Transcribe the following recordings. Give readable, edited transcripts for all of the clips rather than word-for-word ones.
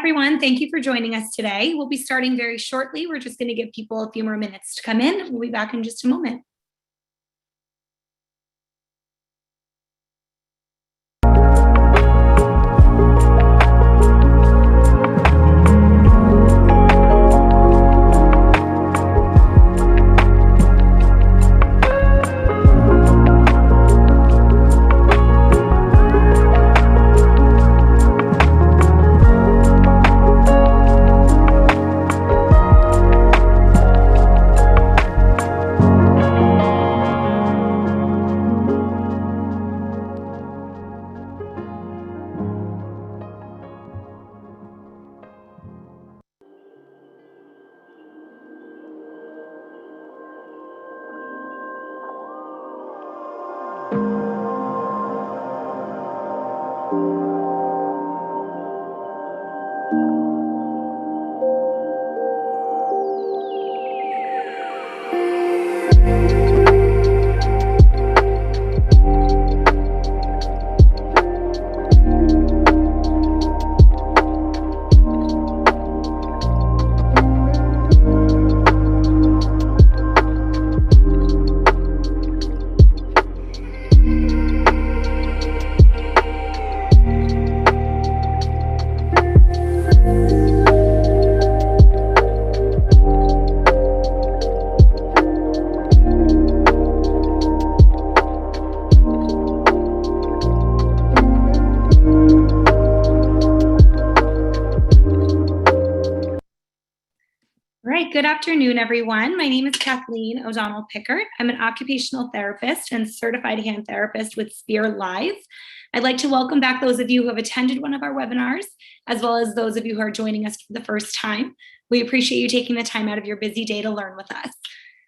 everyone. Thank you for joining us today. We'll be starting very shortly. We're just going to give people a few more minutes to come in. We'll be back in just a moment. Good afternoon, everyone. My name is Kathleen O'Donnell Pickard. I'm an occupational therapist and certified hand therapist with Sphere Live. I'd like to welcome back those of you who have attended one of our webinars, as well as those of you who are joining us for the first time. We appreciate you taking the time out of your busy day to learn with us.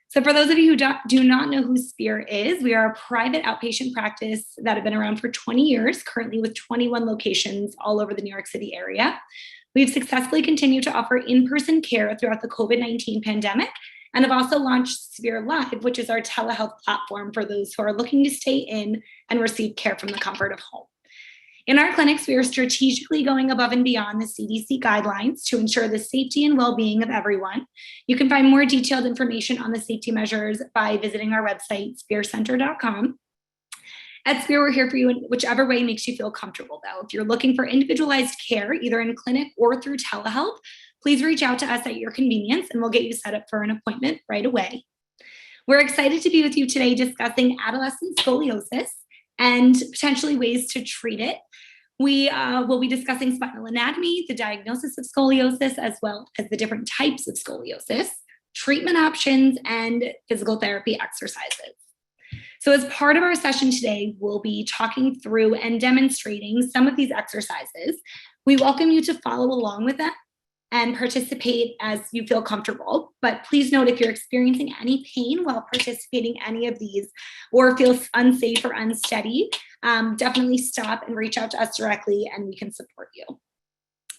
So for those of you who do not know who Sphere is, we are a private outpatient practice that have been around for 20 years, currently with 21 locations all over the New York City area. We've successfully continued to offer in-person care throughout the COVID-19 pandemic and have also launched Sphere Live, which is our telehealth platform for those who are looking to stay in and receive care from the comfort of home. In our clinics, we are strategically going above and beyond the CDC guidelines to ensure the safety and well-being of everyone. You can find more detailed information on the safety measures by visiting our website, spherecenter.com. At Sphere, we're here for you in whichever way makes you feel comfortable, though. If you're looking for individualized care, either in clinic or through telehealth, please reach out to us at your convenience and we'll get you set up for an appointment right away. We're excited to be with you today discussing adolescent scoliosis and potentially ways to treat it. We will be discussing spinal anatomy, the diagnosis of scoliosis, as well as the different types of scoliosis, treatment options, and physical therapy exercises. So as part of our session today, we'll be talking through and demonstrating some of these exercises. We welcome you to follow along with them and participate as you feel comfortable. But please note if you're experiencing any pain while participating in any of these or feel unsafe or unsteady, definitely stop and reach out to us directly and we can support you.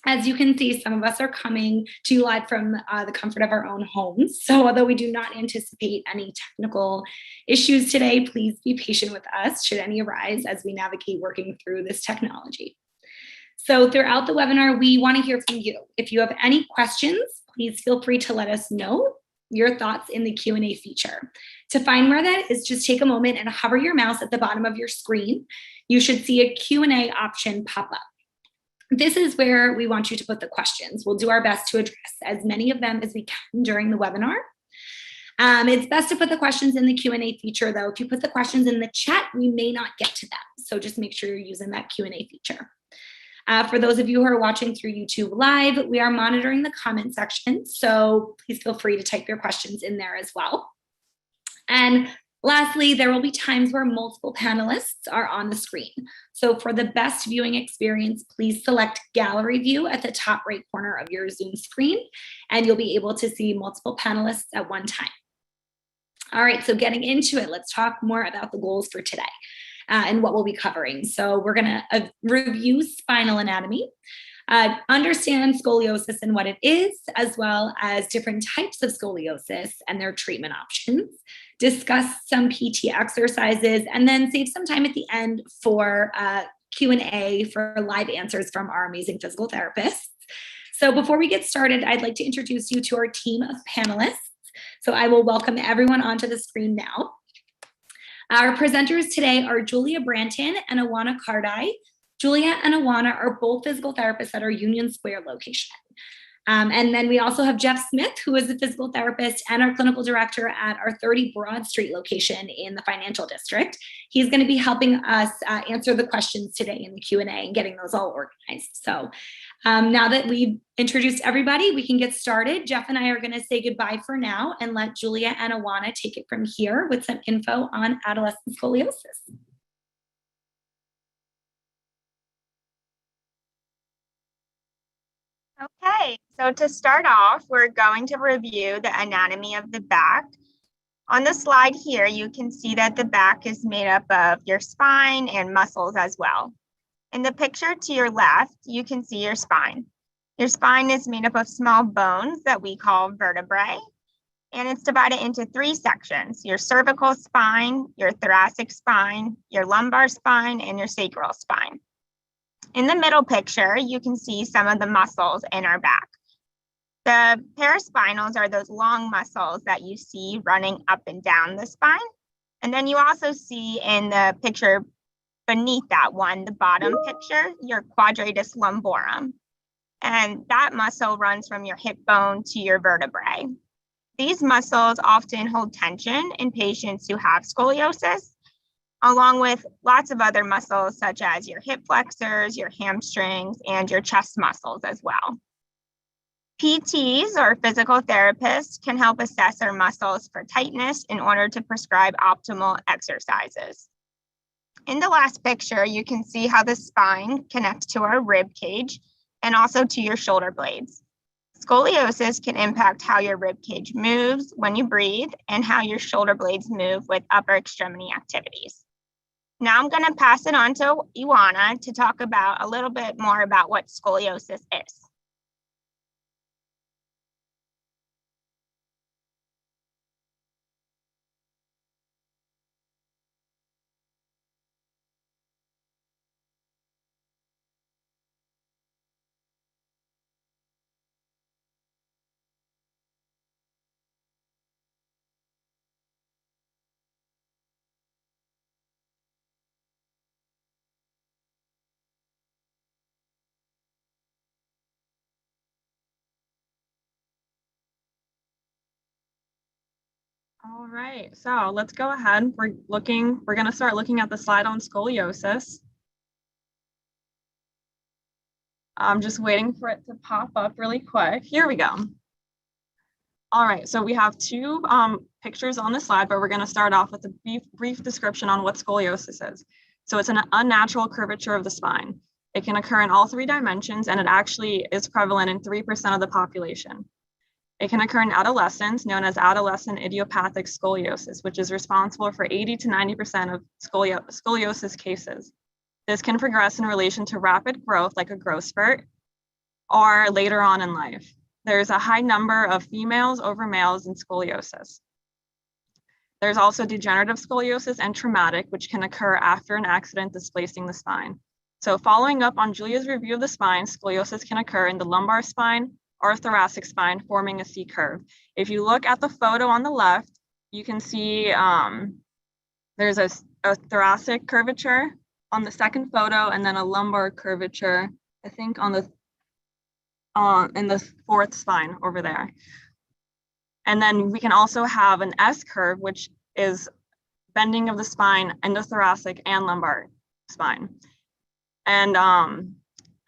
As you can see, some of us are coming to you live from the comfort of our own homes. So although we do not anticipate any technical issues today, please be patient with us should any arise as we navigate working through this technology. So throughout the webinar, we want to hear from you. If you have any questions, please feel free to let us know your thoughts in the Q&A feature. To find where that is, just take a moment and hover your mouse at the bottom of your screen. You should see a Q&A option pop up. This is where we want you to put the questions. We'll do our best to address as many of them as we can during the webinar. It's best to put the questions in the Q&A feature, though. If you put the questions in the chat, we may not get to them. So just make sure you're using that Q&A feature. For those of you who are watching through YouTube Live, we are monitoring the comment section. So please feel free to type your questions in there as well. And lastly, there will be times where multiple panelists are on the screen. So for the best viewing experience, please select Gallery View at the top right corner of your Zoom screen, and you'll be able to see multiple panelists at one time. All right, so getting into it, let's talk more about the goals for today and what we'll be covering. So we're gonna review spinal anatomy, understand scoliosis and what it is, as well as different types of scoliosis and their treatment options, discuss some PT exercises, and then save some time at the end for Q&A for live answers from our amazing physical therapists. So before we get started, I'd like to introduce you to our team of panelists. So I will welcome everyone onto the screen now. Our presenters today are Julia Branton and Ioana Cardei. Julia and Ioana are both physical therapists at our Union Square location. And then we also have Jeff Smith, who is a physical therapist and our clinical director at our 30 Broad Street location in the Financial District. He's going to be helping us answer the questions today in the Q&A and getting those all organized. So now that we've introduced everybody, we can get started. Jeff and I are going to say goodbye for now and let Julia and Ioana take it from here with some info on adolescent scoliosis. Okay, so to start off, we're going to review the anatomy of the back. On the slide here, you can see that the back is made up of your spine and muscles as well. In the picture to your left, you can see your spine. Your spine is made up of small bones that we call vertebrae, and it's divided into three sections: your cervical spine, your thoracic spine, your lumbar spine, and your sacral spine. In the middle picture, you can see some of the muscles in our back. The paraspinals are those long muscles that you see running up and down the spine. And then you also see in the picture beneath that one, the bottom picture, your quadratus lumborum. And that muscle runs from your hip bone to your vertebrae. These muscles often hold tension in patients who have scoliosis, along with lots of other muscles such as your hip flexors, your hamstrings, and your chest muscles as well. PTs, or physical therapists, can help assess our muscles for tightness in order to prescribe optimal exercises. In the last picture, you can see how the spine connects to our rib cage and also to your shoulder blades. Scoliosis can impact how your rib cage moves when you breathe and how your shoulder blades move with upper extremity activities. Now I'm going to pass it on to Ioana to talk about a little bit more about what scoliosis is. All right, so let's go ahead. We're going to start looking at the slide on scoliosis. I'm just waiting for it to pop up really quick. Here we go. All right, so we have two pictures on the slide, but we're going to start off with a brief description on what scoliosis is. So it's an unnatural curvature of the spine. It can occur in all three dimensions, and it actually is prevalent in 3% of the population. It can occur in adolescents, known as adolescent idiopathic scoliosis, which is responsible for 80 to 90% of scoliosis cases. This can progress in relation to rapid growth, like a growth spurt, or later on in life. There's a high number of females over males in scoliosis. There's also degenerative scoliosis and traumatic, which can occur after an accident displacing the spine. So following up on Julia's review of the spine, scoliosis can occur in the lumbar spine or thoracic spine, forming a C curve. If you look at the photo on the left, you can see there's a thoracic curvature on the second photo, and then a lumbar curvature, I think in the fourth spine over there. And then we can also have an S curve, which is bending of the spine, endothoracic and lumbar spine. And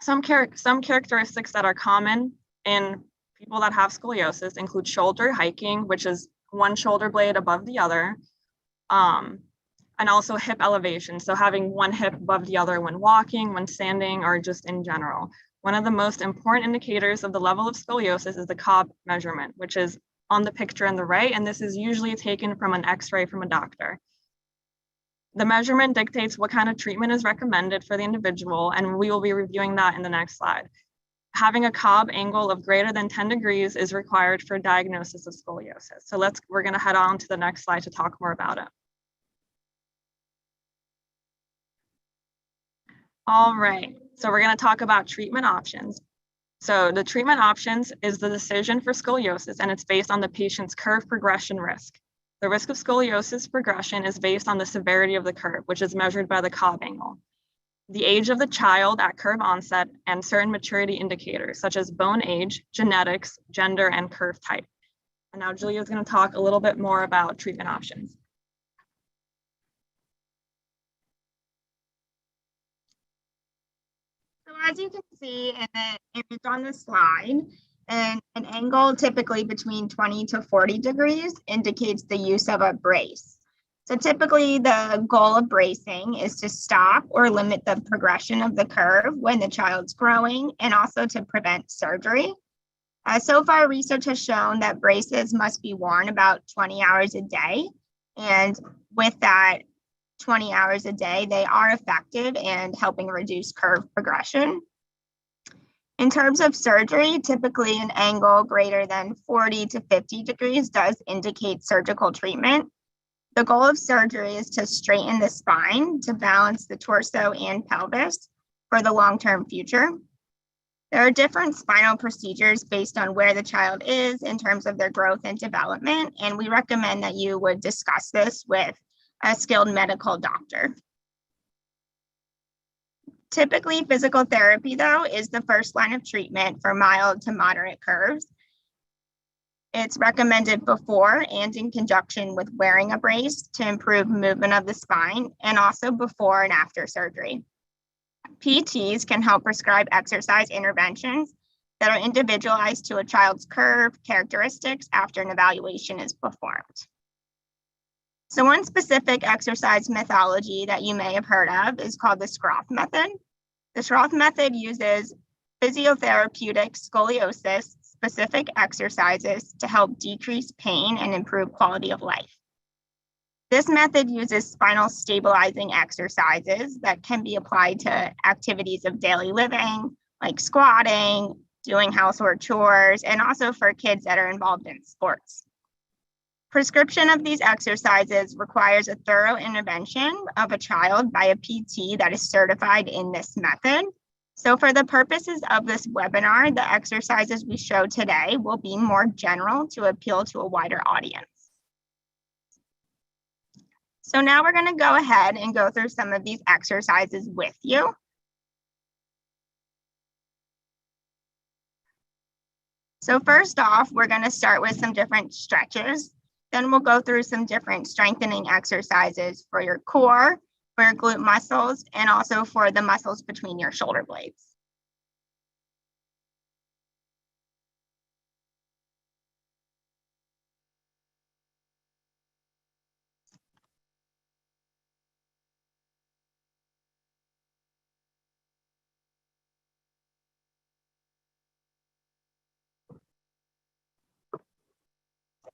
some characteristics that are common in people that have scoliosis include shoulder hiking, which is one shoulder blade above the other, and also hip elevation. So having one hip above the other when walking, when standing, or just in general. One of the most important indicators of the level of scoliosis is the Cobb measurement, which is on the picture on the right, and this is usually taken from an X-ray from a doctor. The measurement dictates what kind of treatment is recommended for the individual, and we will be reviewing that in the next slide. Having a Cobb angle of greater than 10 degrees is required for diagnosis of scoliosis. So we're going to head on to the next slide to talk more about it. All right, so we're going to talk about treatment options. So the treatment options is the decision for scoliosis, and it's based on the patient's curve progression risk. The risk of scoliosis progression is based on the severity of the curve, which is measured by the Cobb angle, the age of the child at curve onset, and certain maturity indicators such as bone age, genetics, gender, and curve type. And now Julia is going to talk a little bit more about treatment options. So as you can see in the image on the slide, an angle typically between 20 to 40 degrees indicates the use of a brace. So typically the goal of bracing is to stop or limit the progression of the curve when the child's growing, and also to prevent surgery. So far, research has shown that braces must be worn about 20 hours a day. And with that 20 hours a day, they are effective in helping reduce curve progression. In terms of surgery, typically an angle greater than 40 to 50 degrees does indicate surgical treatment. The goal of surgery is to straighten the spine to balance the torso and pelvis for the long-term future. There are different spinal procedures based on where the child is in terms of their growth and development, and we recommend that you would discuss this with a skilled medical doctor. Typically, physical therapy, though, is the first line of treatment for mild to moderate curves. It's recommended before and in conjunction with wearing a brace to improve movement of the spine, and also before and after surgery. PTs can help prescribe exercise interventions that are individualized to a child's curve characteristics after an evaluation is performed. So one specific exercise methodology that you may have heard of is called the Schroth method. The Schroth method uses physiotherapeutic scoliosis specific exercises to help decrease pain and improve quality of life. This method uses spinal stabilizing exercises that can be applied to activities of daily living, like squatting, doing household chores, and also for kids that are involved in sports. Prescription of these exercises requires a thorough intervention of a child by a PT that is certified in this method. So for the purposes of this webinar, the exercises we show today will be more general to appeal to a wider audience. So now we're going to go ahead and go through some of these exercises with you. So first off, we're going to start with some different stretches. Then we'll go through some different strengthening exercises for your core, for your glute muscles, and also for the muscles between your shoulder blades.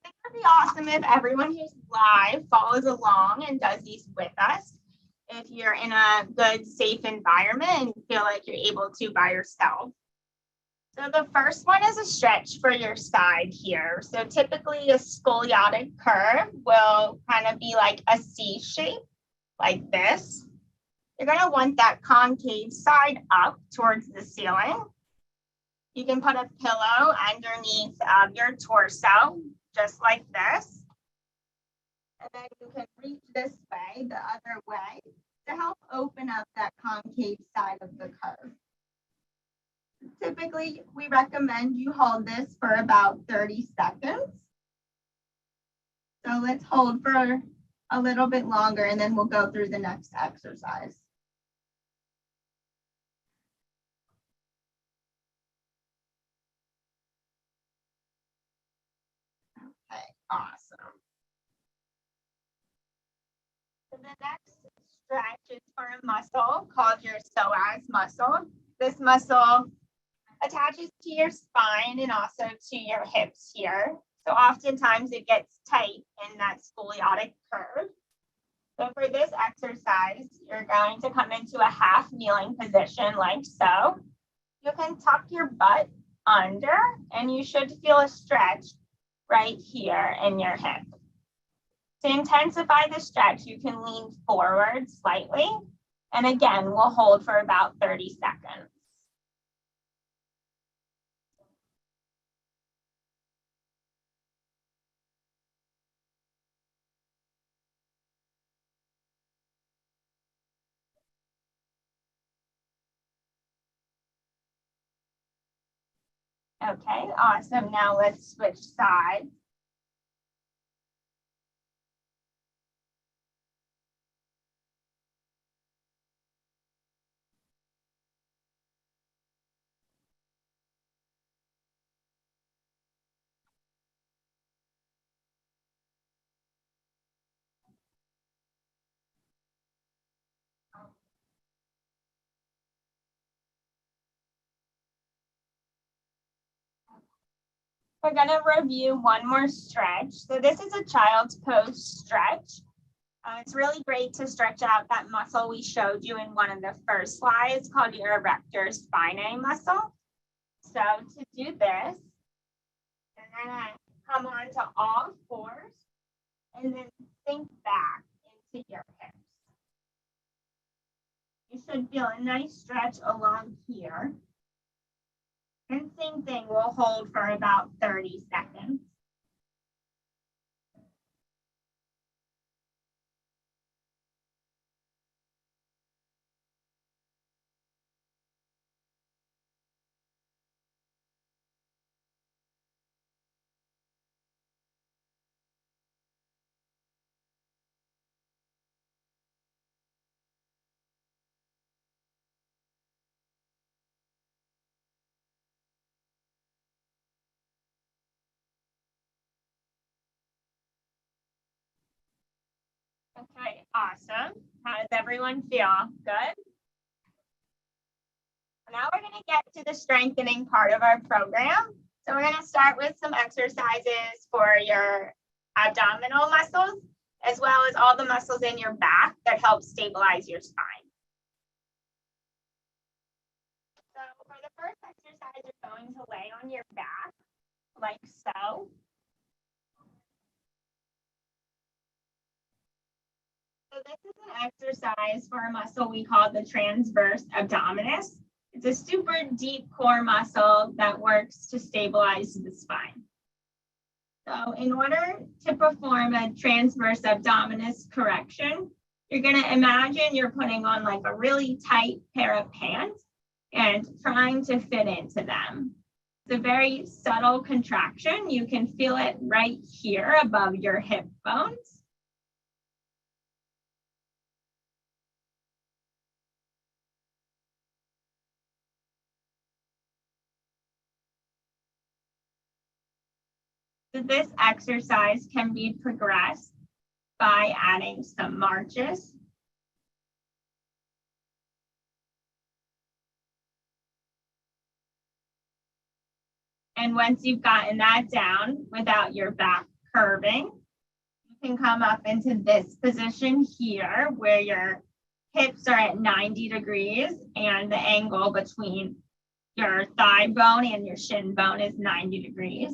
It would be awesome if everyone who's live follows along and does these with us. If you're in a good, safe environment and feel like you're able to by yourself. So the first one is a stretch for your side here. So typically a scoliotic curve will kind of be like a C shape, like this. You're going to want that concave side up towards the ceiling. You can put a pillow underneath your torso, just like this. And then you can reach this way, the other way, to help open up that concave side of the curve. Typically, we recommend you hold this for about 30 seconds. So let's hold for a little bit longer, and then we'll go through the next exercise. Okay, awesome. So the next stretch is for a muscle called your psoas muscle. This muscle attaches to your spine and also to your hips here. So oftentimes it gets tight in that scoliotic curve. So for this exercise, you're going to come into a half kneeling position like so. You can tuck your butt under and you should feel a stretch right here in your hip. To intensify the stretch, you can lean forward slightly. And again, we'll hold for about 30 seconds. Okay, awesome. Now let's switch sides. We're going to review one more stretch. So this is a child's pose stretch. It's really great to stretch out that muscle we showed you in one of the first slides called your erector spinae muscle. So to do this, you're going to come onto all fours and then sink back into your hips. You should feel a nice stretch along here. And same thing, we'll hold for about 30 seconds. Okay, awesome. How does everyone feel? Good? Now we're going to get to the strengthening part of our program. So we're going to start with some exercises for your abdominal muscles, as well as all the muscles in your back that help stabilize your spine. So for the first exercise, you're going to lay on your back, like so. So this is an exercise for a muscle we call the transverse abdominis. It's a super deep core muscle that works to stabilize the spine. So in order to perform a transverse abdominis correction, you're going to imagine you're putting on like a really tight pair of pants and trying to fit into them. It's a very subtle contraction. You can feel it right here above your hip bones. So this exercise can be progressed by adding some marches. And once you've gotten that down without your back curving, you can come up into this position here where your hips are at 90 degrees and the angle between your thigh bone and your shin bone is 90 degrees.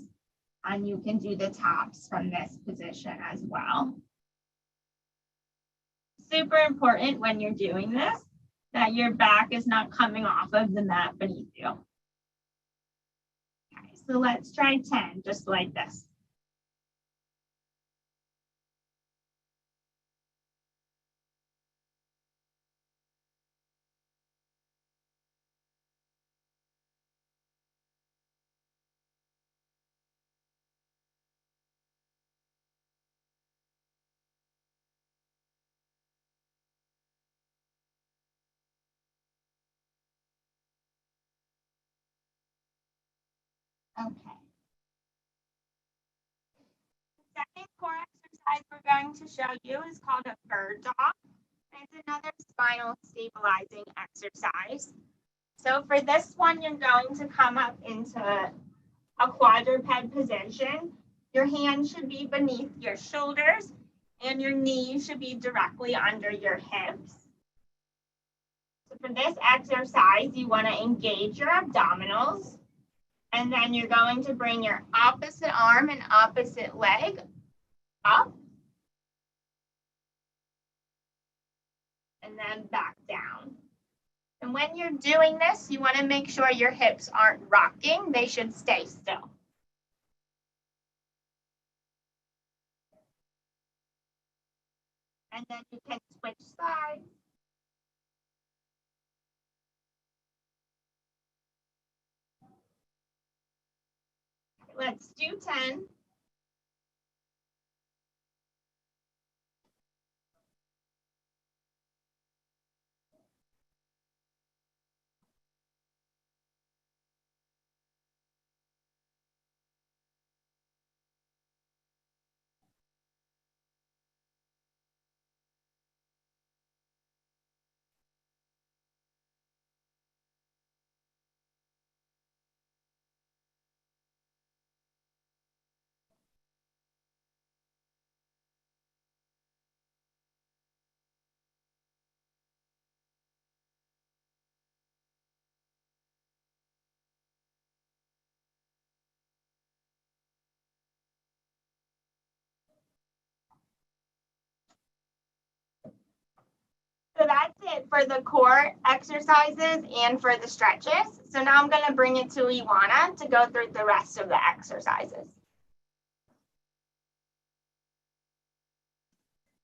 And you can do the taps from this position as well. Super important when you're doing this, that your back is not coming off of the mat beneath you. Okay, so let's try 10, just like this. Okay. The second core exercise we're going to show you is called a bird dog. It's another spinal stabilizing exercise. So for this one, you're going to come up into a quadruped position. Your hands should be beneath your shoulders and your knees should be directly under your hips. So for this exercise, you want to engage your abdominals. And then you're going to bring your opposite arm and opposite leg up. And then back down. And when you're doing this, you want to make sure your hips aren't rocking. They should stay still. And then you can switch sides. let's do 10. So that's it for the core exercises and for the stretches. So now I'm going to bring it to Ioana to go through the rest of the exercises.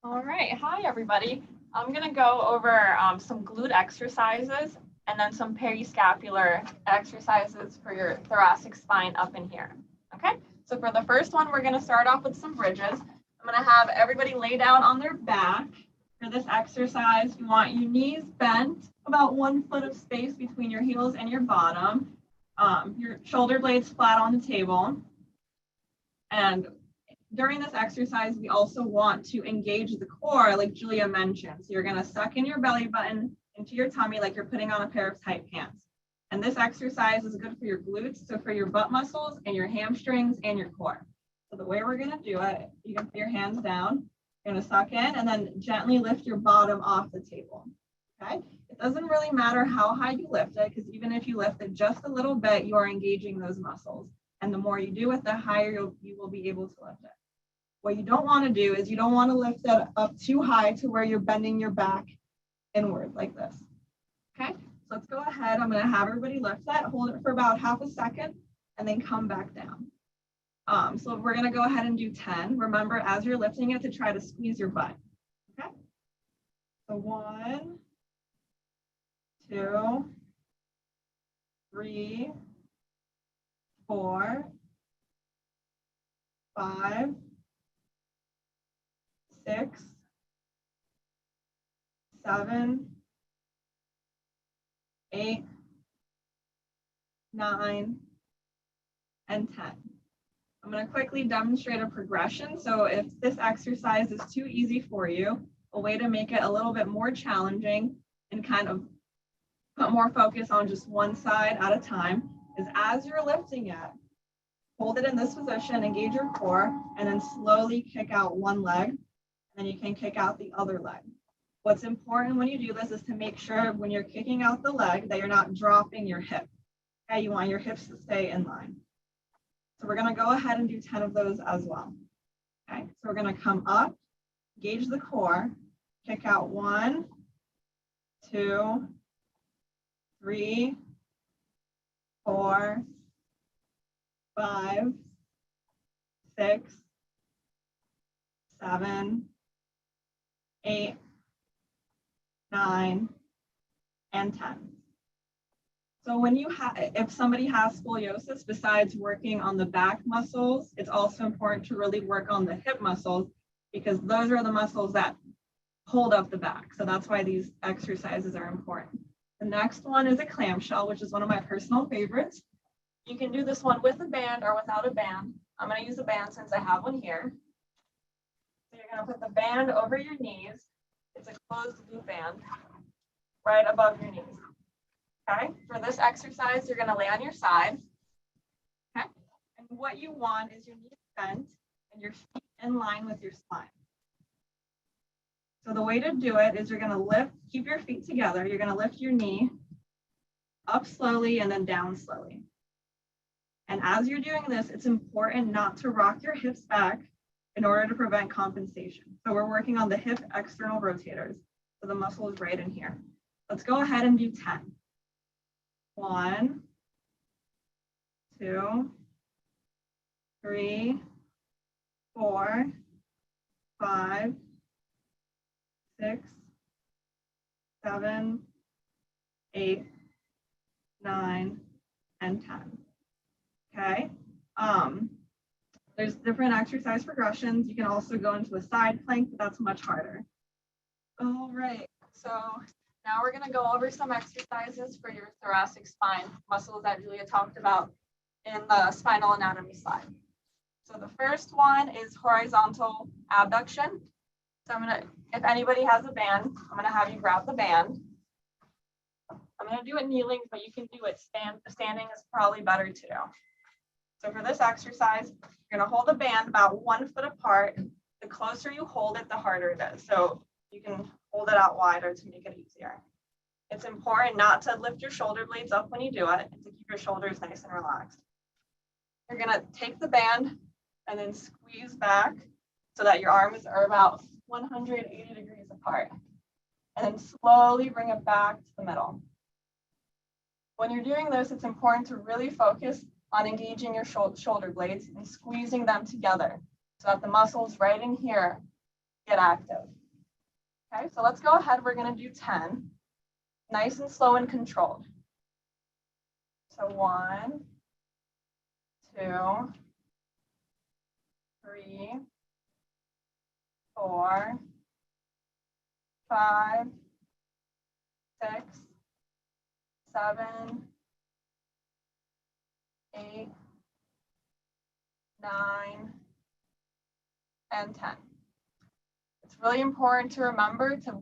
All right, hi everybody. I'm gonna go over some glute exercises and then some periscapular exercises for your thoracic spine up in here, okay? So for the first one, we're gonna start off with some bridges. I'm gonna have everybody lay down on their back. For this exercise, you want your knees bent, about 1 foot of space between your heels and your bottom, your shoulder blades flat on the table. And during this exercise, we also want to engage the core, like Julia mentioned. So you're going to suck in your belly button into your tummy like you're putting on a pair of tight pants. And this exercise is good for your glutes, so for your butt muscles and your hamstrings and your core. So the way we're going to do it, you can put your hands down, you're going to suck in and then gently lift your bottom off the table. Okay? It doesn't really matter how high you lift it, because even if you lift it just a little bit, you are engaging those muscles. And the more you do it, the higher you will be able to lift it. What you don't want to do is you don't want to lift it up too high to where you're bending your back inward like this. Okay, so let's go ahead. I'm going to have everybody lift that, hold it for about half a second, and then come back down. So we're going to go ahead and do 10. Remember, as you're lifting it, to try to squeeze your butt. Okay, so 1, 2, 3, 4, 5, 6, 7, 8, 9, and 10. I'm going to quickly demonstrate a progression. So if this exercise is too easy for you, a way to make it a little bit more challenging and kind of put more focus on just one side at a time is as you're lifting it, hold it in this position, engage your core, and then slowly kick out one leg. And then you can kick out the other leg. What's important when you do this is to make sure when you're kicking out the leg that you're not dropping your hip. Okay, you want your hips to stay in line. So we're going to go ahead and do 10 of those as well. Okay, so we're going to come up, engage the core, kick out 1, 2, 3, 4, 5, 6, 7, 8, 9, and 10. So when you if somebody has scoliosis, besides working on the back muscles, it's also important to really work on the hip muscles, because those are the muscles that hold up the back. So that's why these exercises are important. The next one is a clamshell, which is one of my personal favorites. You can do this one with a band or without a band. I'm going to use a band since I have one here. So you're going to put the band over your knees. It's a closed loop band right above your knees. Okay, for this exercise, you're going to lay on your side. Okay, and what you want is your knees bent and your feet in line with your spine. So the way to do it is you're going to lift, keep your feet together. You're going to lift your knee up slowly and then down slowly. And as you're doing this, it's important not to rock your hips back in order to prevent compensation. So we're working on the hip external rotators. So the muscle is right in here. Let's go ahead and do 10. 1, 2, 3, 4, 5, 6, 7, 8, 9, and 10. Okay. There's different exercise progressions. You can also go into a side plank, but that's much harder. All right, so now we're gonna go over some exercises for your thoracic spine muscles that Julia talked about in the spinal anatomy slide. So the first one is horizontal abduction. So if anybody has a band, I'm gonna have you grab the band. I'm gonna do it kneeling, but you can do it standing is probably better too. So for this exercise, you're gonna hold the band about 1 foot apart. The closer you hold it, the harder it is. So you can hold it out wider to make it easier. It's important not to lift your shoulder blades up when you do it and to keep your shoulders nice and relaxed. You're gonna take the band and then squeeze back so that your arms are about 180 degrees apart. And then slowly bring it back to the middle. When you're doing this, it's important to really focus on engaging your shoulder blades and squeezing them together so that the muscles right in here get active. Okay, so let's go ahead. We're going to do 10, nice and slow and controlled. So 1, 2, 3, 4, 5, 6, 7, 8, 9, and 10. It's really important to remember to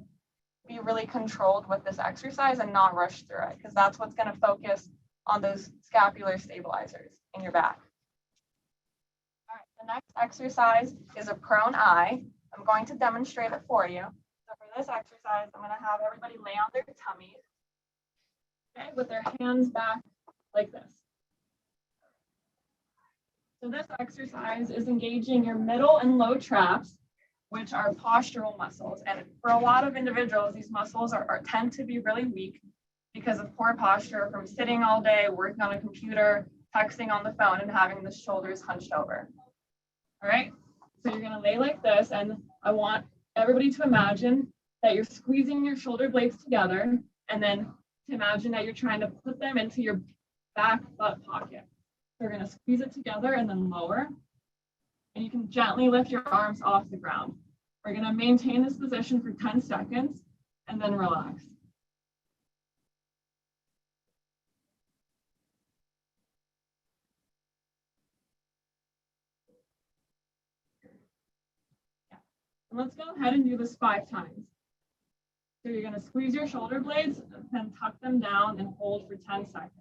be really controlled with this exercise and not rush through it, because that's what's going to focus on those scapular stabilizers in your back. All right, the next exercise is a prone I. I'm going to demonstrate it for you. So for this exercise, I'm going to have everybody lay on their tummies, okay, with their hands back like this. So this exercise is engaging your middle and low traps, which are postural muscles. And for a lot of individuals, these muscles tend to be really weak because of poor posture from sitting all day, working on a computer, texting on the phone, and having the shoulders hunched over. All right, so you're gonna lay like this, and I want everybody to imagine that you're squeezing your shoulder blades together, and then to imagine that you're trying to put them into your back butt pocket. So you're gonna squeeze it together and then lower, and you can gently lift your arms off the ground. We're gonna maintain this position for 10 seconds and then relax. And let's go ahead and do this 5 times. So you're gonna squeeze your shoulder blades, then tuck them down and hold for 10 seconds.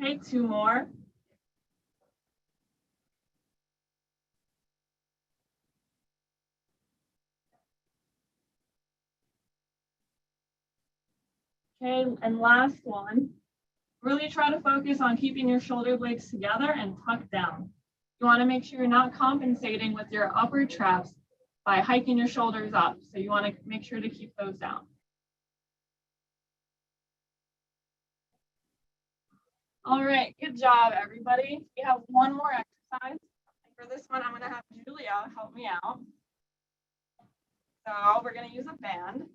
Okay, 2 more. Okay, and last one. Really try to focus on keeping your shoulder blades together and tucked down. You want to make sure you're not compensating with your upper traps by hiking your shoulders up. So you want to make sure to keep those down. All right, good job, everybody. We have one more exercise. And for this one, I'm going to have Julia help me out. So we're going to use a band.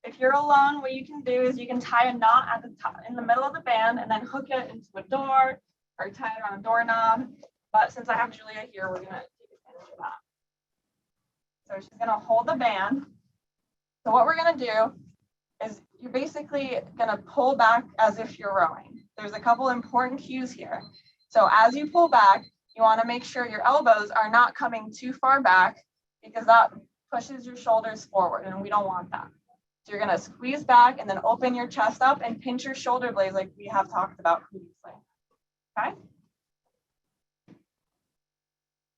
If you're alone, what you can do is you can tie a knot at the top in the middle of the band and then hook it into a door or tie it on a doorknob. But since I have Julia here, we're going to take advantage of that. So she's going to hold the band. So what we're going to do is you're basically going to pull back as if you're rowing. There's a couple important cues here. So as you pull back, you want to make sure your elbows are not coming too far back because that pushes your shoulders forward and we don't want that. So you're going to squeeze back and then open your chest up and pinch your shoulder blades like we have talked about previously. Okay?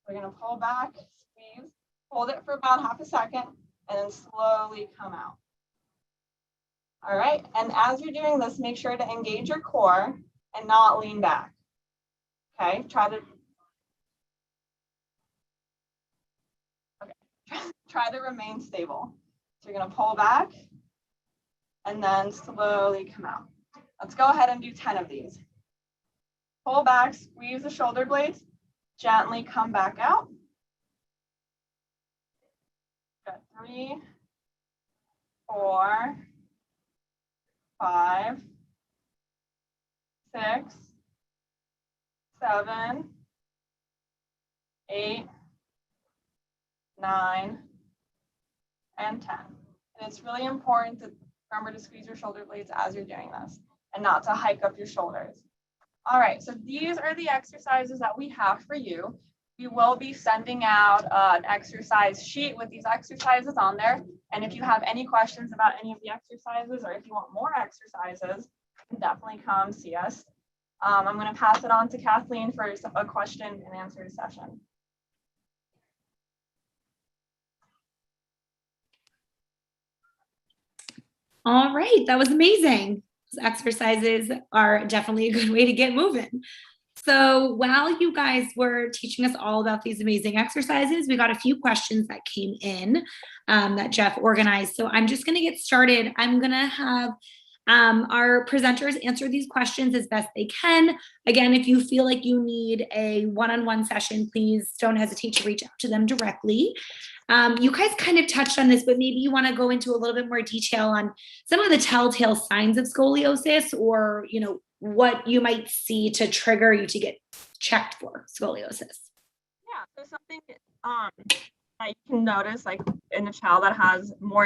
We're going to pull back, squeeze, hold it for about half a second, and then slowly come out. All right, and as you're doing this, make sure to engage your core and not lean back. Okay, try to remain stable. So you're going to pull back, and then slowly come out. Let's go ahead and do 10 of these. Pull back, squeeze the shoulder blades, gently come back out. Good. 3, 4, 5, 6, 7, 8, 9, and 10. And it's really important to remember to squeeze your shoulder blades as you're doing this and not to hike up your shoulders. All right, so these are the exercises that we have for you. We will be sending out an exercise sheet with these exercises on there. And if you have any questions about any of the exercises, or if you want more exercises, you can definitely come see us. I'm going to pass it on to Kathleen for a question and answer session. All right, that was amazing. Those exercises are definitely a good way to get moving. So while you guys were teaching us all about these amazing exercises, we got a few questions that came in that Jeff organized. So I'm just going to get started. I'm going to have our presenters answer these questions as best they can. Again, if you feel like you need a one-on-one session, please don't hesitate to reach out to them directly. You guys kind of touched on this, but maybe you want to go into a little bit more detail on some of the telltale signs of scoliosis, or, you know, what you might see to trigger you to get checked for scoliosis. Yeah, so something that you can notice, like in a child that has more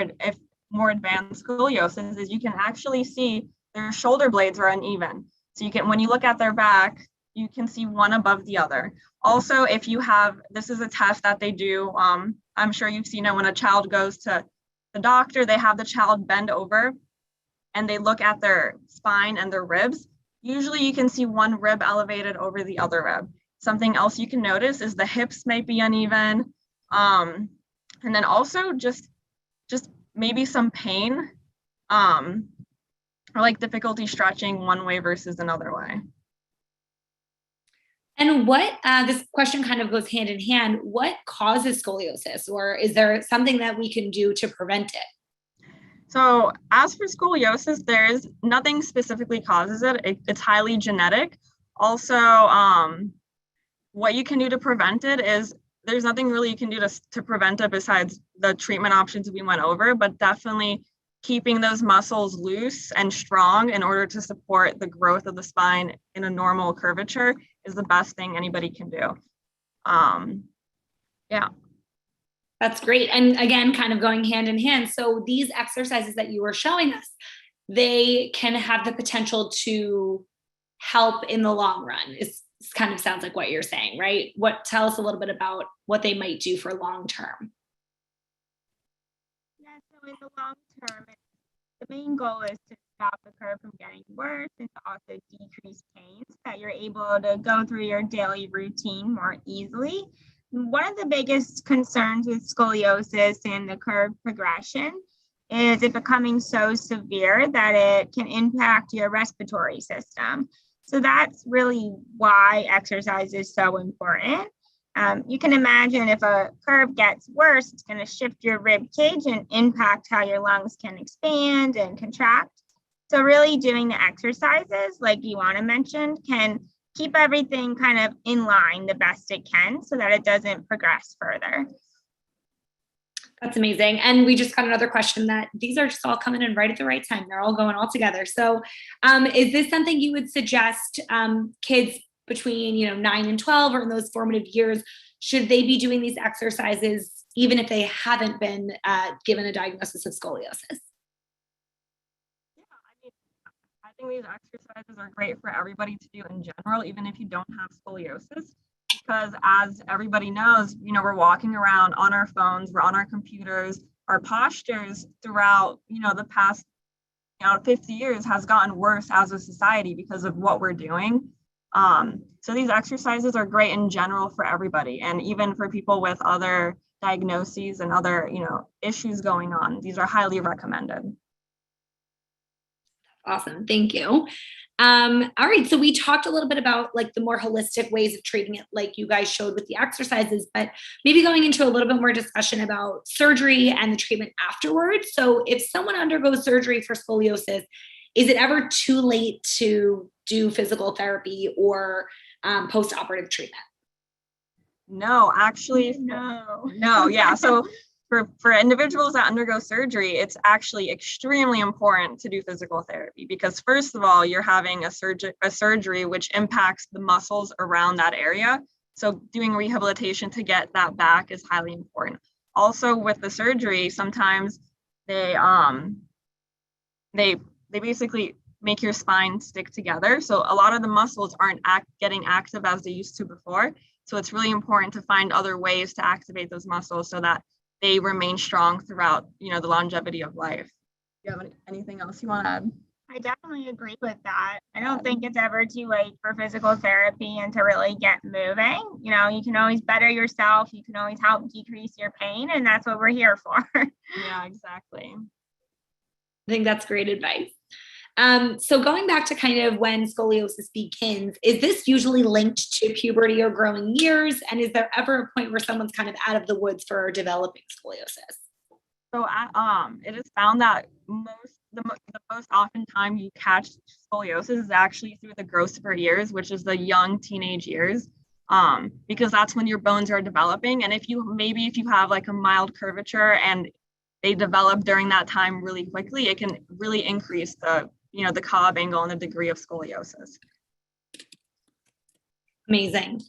advanced scoliosis, is you can actually see their shoulder blades are uneven. So you can, when you look at their back, you can see one above the other. Also, if you have, this is a test that they do, I'm sure you've seen it when a child goes to the doctor, they have the child bend over and they look at their spine and their ribs. Usually you can see one rib elevated over the other rib. Something else you can notice is the hips might be uneven. And then also just maybe some pain, or like difficulty stretching one way versus another way. And what, this question kind of goes hand in hand, what causes scoliosis, or is there something that we can do to prevent it? So as for scoliosis, there is nothing specifically causes it. It's highly genetic. Also, what you can do to prevent it is, there's nothing really you can do to prevent it besides the treatment options we went over, but definitely keeping those muscles loose and strong in order to support the growth of the spine in a normal curvature is the best thing anybody can do. Yeah. That's great. And again, kind of going hand in hand. So these exercises that you were showing us, they can have the potential to help in the long run. It kind of sounds like what you're saying, right? Tell us a little bit about what they might do for long term. Yeah, so in the long term, the main goal is to stop the curve from getting worse and to also decrease pain so that you're able to go through your daily routine more easily. One of the biggest concerns with scoliosis and the curve progression is it becoming so severe that it can impact your respiratory system. So that's really why exercise is so important. You can imagine if a curve gets worse, it's going to shift your rib cage and impact how your lungs can expand and contract. So really doing the exercises, like Ioana mentioned, can keep everything kind of in line the best it can so that it doesn't progress further. That's amazing. And we just got another question that these are just all coming in right at the right time. They're all going all together. So is this something you would suggest kids between 9 and 12 or in those formative years, should they be doing these exercises even if they haven't been given a diagnosis of scoliosis? I think these exercises are great for everybody to do in general, even if you don't have scoliosis, because as everybody knows, we're walking around on our phones, we're on our computers, our postures throughout, the past, 50 years has gotten worse as a society because of what we're doing. So these exercises are great in general for everybody, and even for people with other diagnoses and other, issues going on. These are highly recommended. Awesome. Thank you. All right. So we talked a little bit about like the more holistic ways of treating it, like you guys showed with the exercises, but maybe going into a little bit more discussion about surgery and the treatment afterwards. So if someone undergoes surgery for scoliosis, is it ever too late to do physical therapy or post-operative treatment? No, actually, no. Yeah. So for individuals that undergo surgery, it's actually extremely important to do physical therapy because first of all, you're having a surgery which impacts the muscles around that area. So doing rehabilitation to get that back is highly important. Also with the surgery, sometimes they basically make your spine stick together. So a lot of the muscles aren't getting active as they used to before. So it's really important to find other ways to activate those muscles so that they remain strong throughout, the longevity of life. Do you have anything else you want to add? I definitely agree with that. I don't think it's ever too late for physical therapy and to really get moving. You can always better yourself. You can always help decrease your pain, and that's what we're here for. Yeah, exactly. I think that's great advice. So going back to kind of when scoliosis begins, is this usually linked to puberty or growing years? And is there ever a point where someone's kind of out of the woods for developing scoliosis? So it is found that the most often time you catch scoliosis is actually through the growth spurt years, which is the young teenage years, because that's when your bones are developing. And if you have like a mild curvature and they develop during that time really quickly, it can really increase the Cobb angle and the degree of scoliosis. Amazing.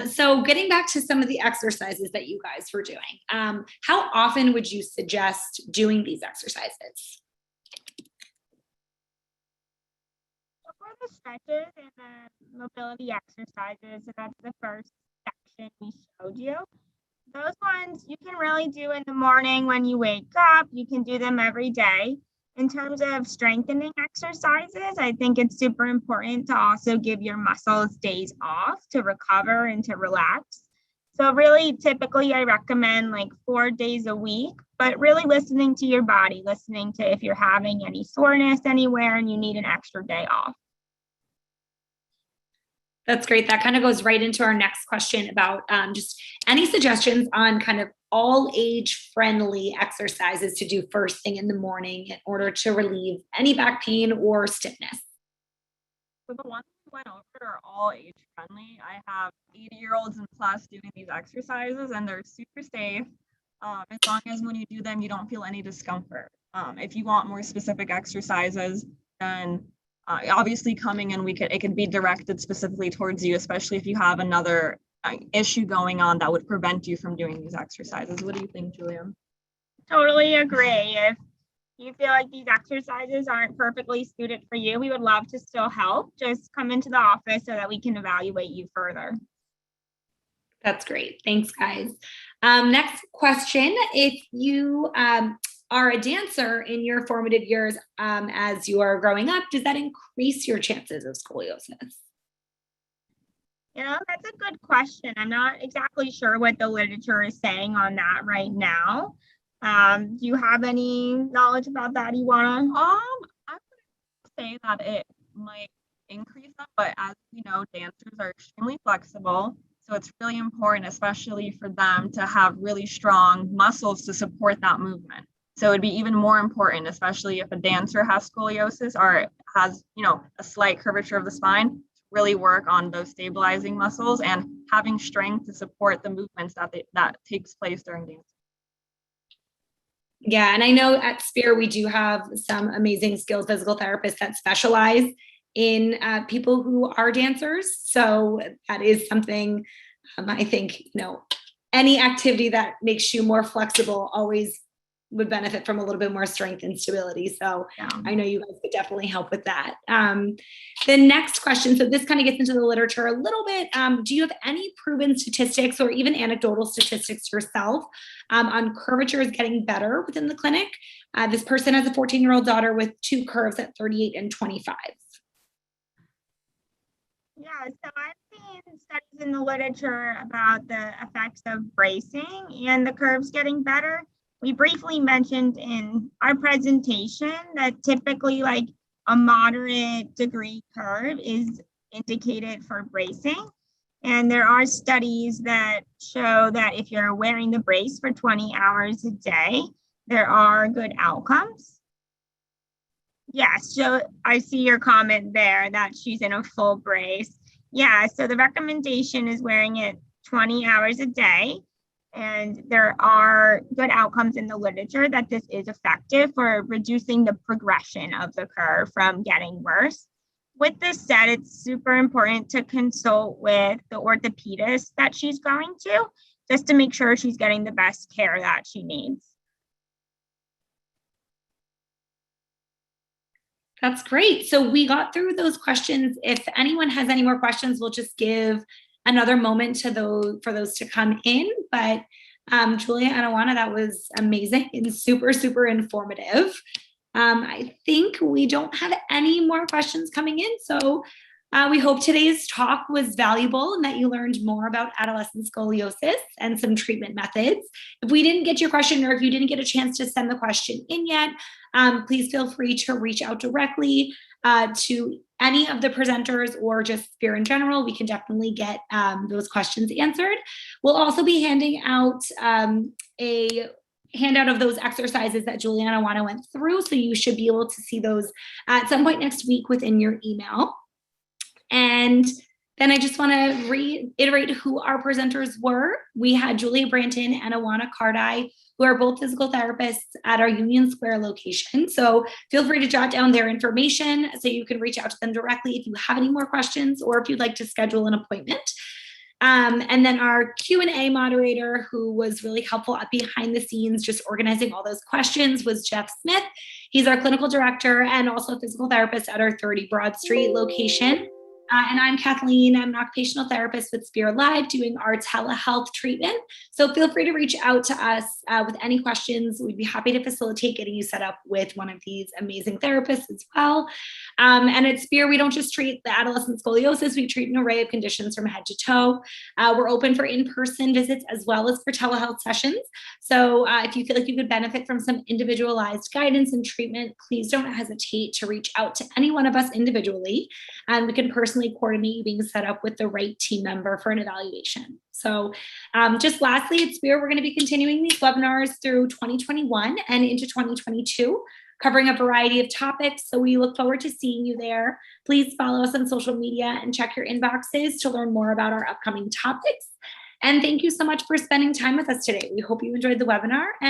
So getting back to some of the exercises that you guys were doing, how often would you suggest doing these exercises? For the stretches and the mobility exercises, so that's the first section we showed you. Those ones you can really do in the morning when you wake up. You can do them every day. In terms of strengthening exercises, I think it's super important to also give your muscles days off to recover and to relax. So really, typically, I recommend like 4 days a week, but really listening to your body, listening to if you're having any soreness anywhere and you need an extra day off. That's great. That kind of goes right into our next question about just any suggestions on kind of all age friendly exercises to do first thing in the morning in order to relieve any back pain or stiffness. So the ones we went over are all age friendly. I have 80-year-olds and plus doing these exercises and they're super safe. As long as when you do them, you don't feel any discomfort. If you want more specific exercises, then obviously coming in, it could be directed specifically towards you, especially if you have another issue going on that would prevent you from doing these exercises. What do you think, Julia? Totally agree. If you feel like these exercises aren't perfectly suited for you, we would love to still help. Just come into the office so that we can evaluate you further. That's great. Thanks, guys. Next question. If you are a dancer in your formative years as you are growing up, does that increase your chances of scoliosis? That's a good question. I'm not exactly sure what the literature is saying on that right now. Do you have any knowledge about that, Ioana? I would say that it might increase them, but as we know, dancers are extremely flexible. So it's really important, especially for them, to have really strong muscles to support that movement. So it'd be even more important, especially if a dancer has scoliosis or has, a slight curvature of the spine, really work on those stabilizing muscles and having strength to support the movements that takes place during dance. Yeah, and I know at Spear we do have some amazing skilled physical therapists that specialize in people who are dancers. So that is something I think, any activity that makes you more flexible always would benefit from a little bit more strength and stability. So yeah. I know you guys could definitely help with that. The next question, so this kind of gets into the literature a little bit. Do you have any proven statistics or even anecdotal statistics yourself on curvatures getting better within the clinic? This person has a 14-year-old daughter with 2 curves at 38 and 25. Yeah, so I've seen studies in the literature about the effects of bracing and the curves getting better. We briefly mentioned in our presentation that typically like A moderate degree curve is indicated for bracing. And there are studies that show that if you're wearing the brace for 20 hours a day, there are good outcomes. Yes, so I see your comment there that she's in a full brace. Yeah, so the recommendation is wearing it 20 hours a day. And there are good outcomes in the literature that this is effective for reducing the progression of the curve from getting worse. With this said, it's super important to consult with the orthopedist that she's going to, just to make sure she's getting the best care that she needs. That's great. So we got through those questions. If anyone has any more questions, we'll just give another moment to for those to come in. But Julia and Ioana, that was amazing and super, super informative. I think we don't have any more questions coming in. So we hope today's talk was valuable and that you learned more about adolescent scoliosis and some treatment methods. If we didn't get your question, or if you didn't get a chance to send the question in yet, please feel free to reach out directly to any of the presenters or just Spear in general. We can definitely get those questions answered. We'll also be handing out a handout of those exercises that Julia and Ioana went through. So you should be able to see those at some point next week within your email. And then I just want to reiterate who our presenters were. We had Julia Branton and Ioana Cardei, who are both physical therapists at our Union Square location. So feel free to jot down their information so you can reach out to them directly if you have any more questions or if you'd like to schedule an appointment. And then our Q&A moderator, who was really helpful at behind the scenes, just organizing all those questions, was Jeff Smith. He's our clinical director and also a physical therapist at our 30 Broad Street location. And I'm Kathleen. I'm an occupational therapist with Spear Live doing our telehealth treatment. So feel free to reach out to us with any questions. We'd be happy to facilitate getting you set up with one of these amazing therapists as well. And at Spear, we don't just treat the adolescent scoliosis, we treat an array of conditions from head to toe. We're open for in-person visits as well as for telehealth sessions. So if you feel like you could benefit from some individualized guidance and treatment, please don't hesitate to reach out to any one of us individually. And we can personally coordinate you being set up with the right team member for an evaluation. So just lastly, at Spear, we're going to be continuing these webinars through 2021 and into 2022, covering a variety of topics. So we look forward to seeing you there. Please follow us on social media and check your inboxes to learn more about our upcoming topics. And thank you so much for spending time with us today. We hope you enjoyed the webinar.